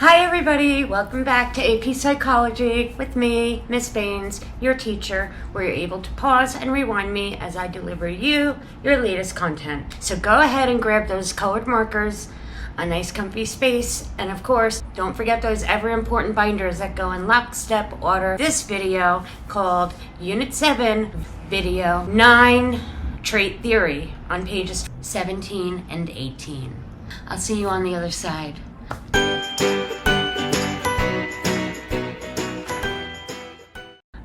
Hi everybody, welcome back to AP Psychology with me, Miss Baines, your teacher, where you're able to pause and rewind me as I deliver you your latest content. So go ahead and grab those colored markers, a nice comfy space, and of course, don't forget those ever important binders that go in lockstep order. This video called Unit 7, Video 9, Trait Theory on pages 17 and 18. I'll see you on the other side.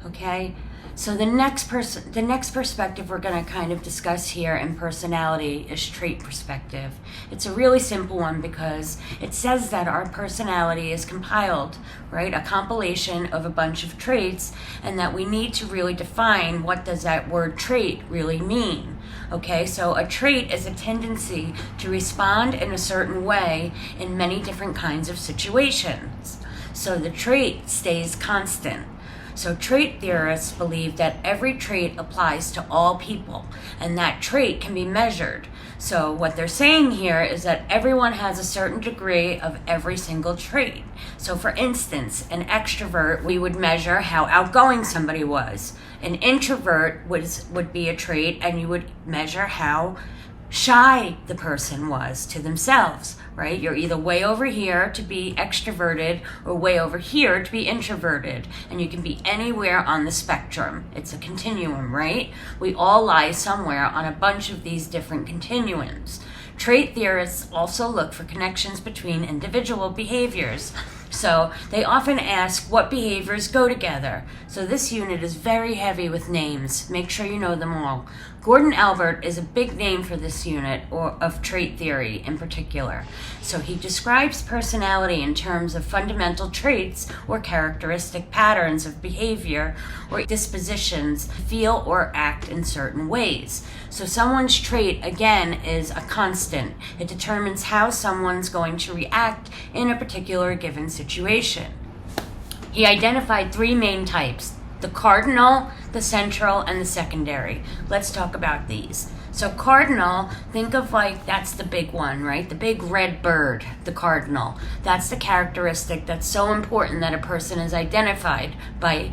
Okay, so the next perspective we're going to kind of discuss here in personality is trait perspective. It's a really simple one because it says that our personality is compiled, right? A compilation of a bunch of traits, and that we need to really define what does that word trait really mean. Okay, so a trait is a tendency to respond in a certain way in many different kinds of situations. So the trait stays constant. So trait theorists believe that every trait applies to all people, and that trait can be measured. So what they're saying here is that everyone has a certain degree of every single trait. So for instance, an extrovert, we would measure how outgoing somebody was. An introvert would be a trait, and you would measure how shy the person was to themselves, right? You're either way over here to be extroverted or way over here to be introverted, and you can be anywhere on the spectrum. It's a continuum, right? We all lie somewhere on a bunch of these different continuums. Trait theorists also look for connections between individual behaviors. So they often ask what behaviors go together. So this unit is very heavy with names. Make sure you know them all. Gordon Albert is a big name for this unit, or of trait theory in particular. So he describes personality in terms of fundamental traits or characteristic patterns of behavior or dispositions to feel or act in certain ways. So someone's trait, again, is a constant. It determines how someone's going to react in a particular given situation. He identified three main types: the cardinal, the central, and the secondary. Let's talk about these. So cardinal, think of like that's the big one, right? The big red bird, the cardinal. That's the characteristic that's so important that a person is identified by.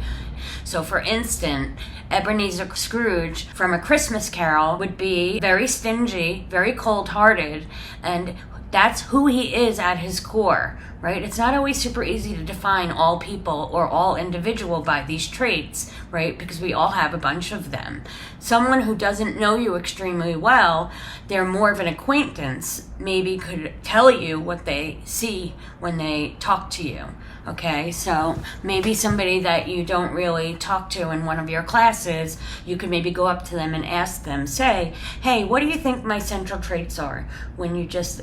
So for instance, Ebenezer Scrooge from A Christmas Carol would be very stingy, very cold-hearted, and that's who he is at his core, right? It's not always super easy to define all people or all individual by these traits, right? Because we all have a bunch of them. Someone who doesn't know you extremely well, they're more of an acquaintance, maybe could tell you what they see when they talk to you. Okay, so maybe somebody that you don't really talk to in one of your classes, you could maybe go up to them and ask them, say, hey, what do you think my central traits are? When you just,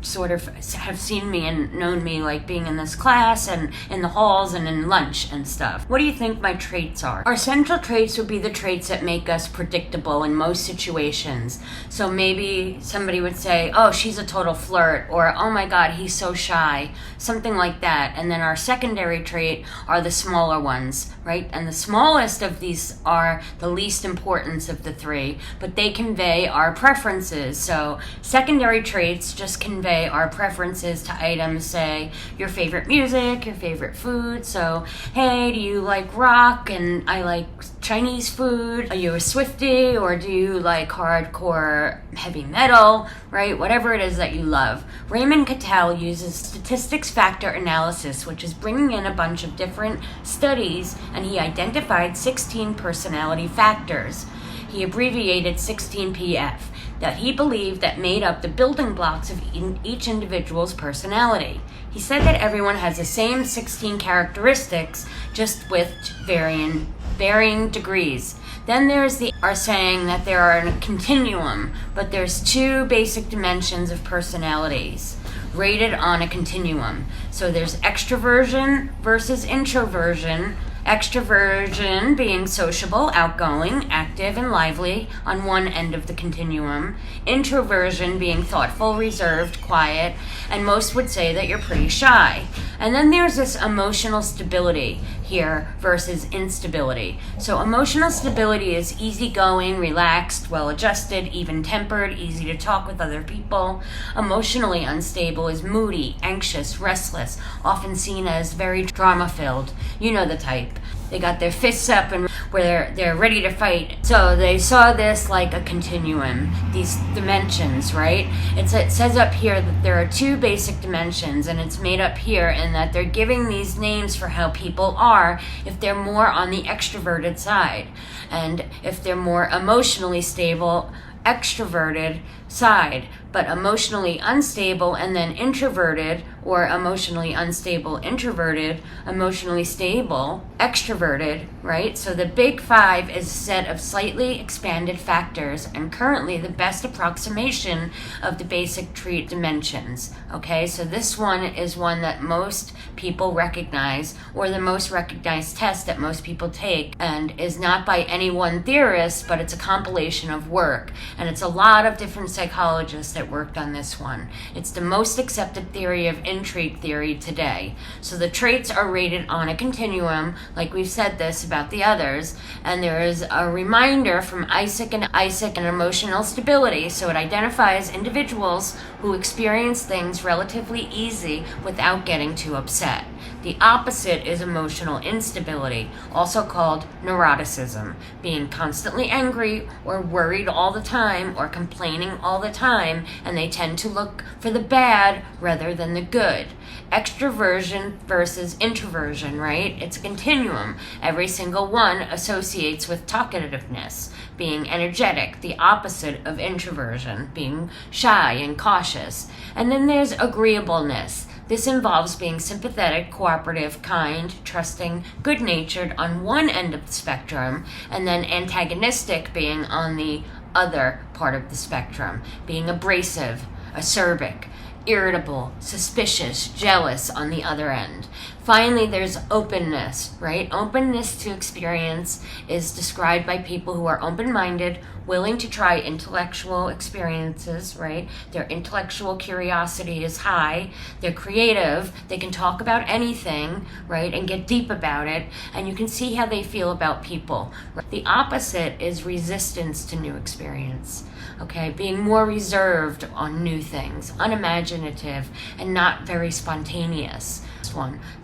sort of have seen me and known me, like being in this class and in the halls and in lunch and stuff. What do you think my traits are? Our central traits would be the traits that make us predictable in most situations. So maybe somebody would say, oh, she's a total flirt, or oh my God, he's so shy, something like that. And then our secondary trait are the smaller ones, right? And the smallest of these are the least importance of the three, but they convey our preferences. So secondary traits just convey our preferences to items, say your favorite music, your favorite food. So, hey, do you like rock? And I like Chinese food. Are you a Swiftie, or do you like hardcore heavy metal, right? Whatever it is that you love. Raymond Cattell uses statistics factor analysis, which is bringing in a bunch of different studies, and he identified 16 personality factors. He abbreviated 16PF, that he believed that made up the building blocks of each individual's personality. He said that everyone has the same 16 characteristics, just with varying degrees. Then there's are saying that there are a continuum, but there's two basic dimensions of personalities rated on a continuum. So there's extroversion versus introversion. Extroversion being sociable, outgoing, active, and lively on one end of the continuum. Introversion being thoughtful, reserved, quiet, and most would say that you're pretty shy. And then there's this emotional stability here versus instability. So emotional stability is easygoing, relaxed, well-adjusted, even-tempered, easy to talk with other people. Emotionally unstable is moody, anxious, restless, often seen as very drama-filled. You know the type. They got their fists up and where they're ready to fight. So they saw this like a continuum, these dimensions, right? It says up here that there are 2 basic dimensions, and it's made up here in that they're giving these names for how people are if they're more on the extroverted side, and if they're more emotionally stable, extroverted side, but emotionally unstable and then introverted, or emotionally unstable, introverted, emotionally stable, extroverted, right? So the big 5 is a set of slightly expanded factors, and currently the best approximation of the basic trait dimensions, okay? So this one is one that most people recognize, or the most recognized test that most people take, and is not by any one theorist, but it's a compilation of work, and it's a lot of different psychologists that worked on this one. It's the most accepted theory of in-trait theory today. So the traits are rated on a continuum, like we've said this about the others, and there is a reminder from Isaac and emotional stability. So it identifies individuals who experience things relatively easy without getting too upset. The opposite is emotional instability, also called neuroticism, being constantly angry or worried all the time or complaining all the time, and they tend to look for the bad rather than the good. Extroversion versus introversion, right? It's a continuum. Every single one associates with talkativeness, being energetic, the opposite of introversion, being shy and cautious. And then there's agreeableness. This involves being sympathetic, cooperative, kind, trusting, good-natured on one end of the spectrum, and then antagonistic being on the other part of the spectrum, being abrasive, acerbic, irritable, suspicious, jealous on the other end. Finally, there's openness, right? Openness to experience is described by people who are open-minded, willing to try intellectual experiences, right? Their intellectual curiosity is high. They're creative. They can talk about anything, right? And get deep about it. And you can see how they feel about people. The opposite is resistance to new experience. Okay, being more reserved on new things, unimaginative, and not very spontaneous.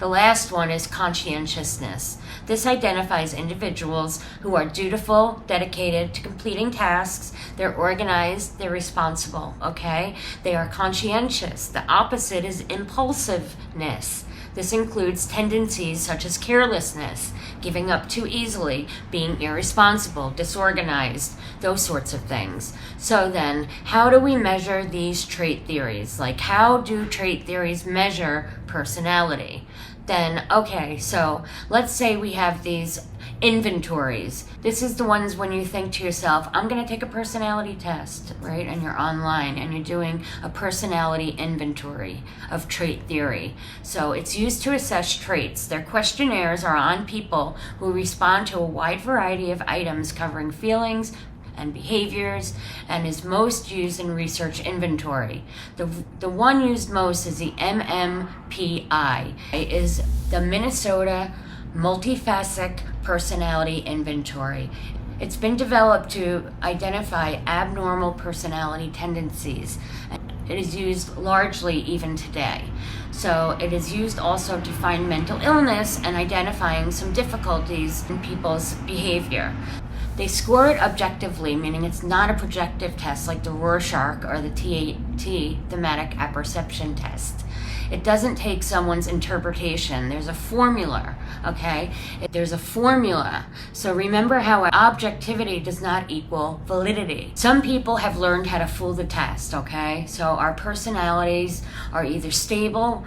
The last one is conscientiousness. This identifies individuals who are dutiful, dedicated to completing tasks. They're organized, they're responsible, okay? They are conscientious. The opposite is impulsiveness. This includes tendencies such as carelessness, giving up too easily, being irresponsible, disorganized, those sorts of things. So then, how do we measure these trait theories? Like, how do trait theories measure personality? Then, okay, so let's say we have these inventories. This is the ones when you think to yourself, I'm going to take a personality test, right? And you're online and you're doing a personality inventory of trait theory. So it's used to assess traits. Their questionnaires are on people who respond to a wide variety of items covering feelings and behaviors, and is most used in research inventory. The one used most is the MMPI, is the Minnesota Multifaceted Personality Inventory. It's been developed to identify abnormal personality tendencies. It is used largely even today. So it is used also to find mental illness and identifying some difficulties in people's behavior. They score it objectively, meaning it's not a projective test like the Rorschach or the TAT, thematic apperception test. It doesn't take someone's interpretation. There's a formula, okay? There's a formula. So remember how objectivity does not equal validity. Some people have learned how to fool the test, okay? So our personalities are either stable,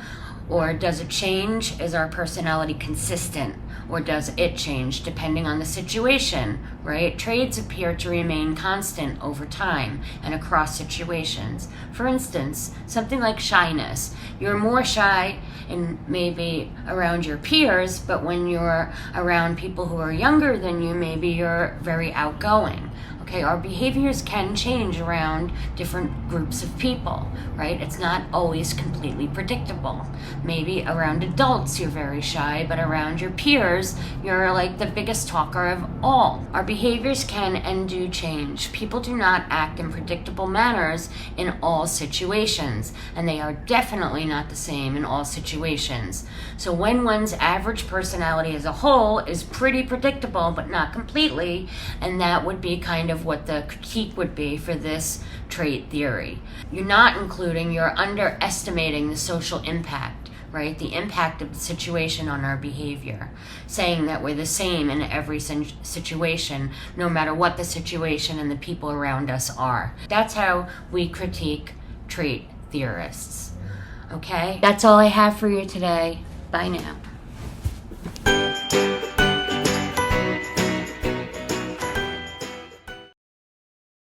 or does it change? Is our personality consistent? Or does it change depending on the situation, right? Traits appear to remain constant over time and across situations. For instance, something like shyness. You're more shy in maybe around your peers, but when you're around people who are younger than you, maybe you're very outgoing. Okay, our behaviors can change around different groups of people, right? It's not always completely predictable. Maybe around adults you're very shy, but around your peers you're like the biggest talker of all. Our behaviors can and do change. People do not act in predictable manners in all situations, and they are definitely not the same in all situations. So when one's average personality as a whole is pretty predictable, but not completely, and that would be kind of what the critique would be for this trait theory. You're not including, you're underestimating the social impact, right? The impact of the situation on our behavior. Saying that we're the same in every situation, no matter what the situation and the people around us are. That's how we critique trait theorists. Okay? That's all I have for you today. Bye now.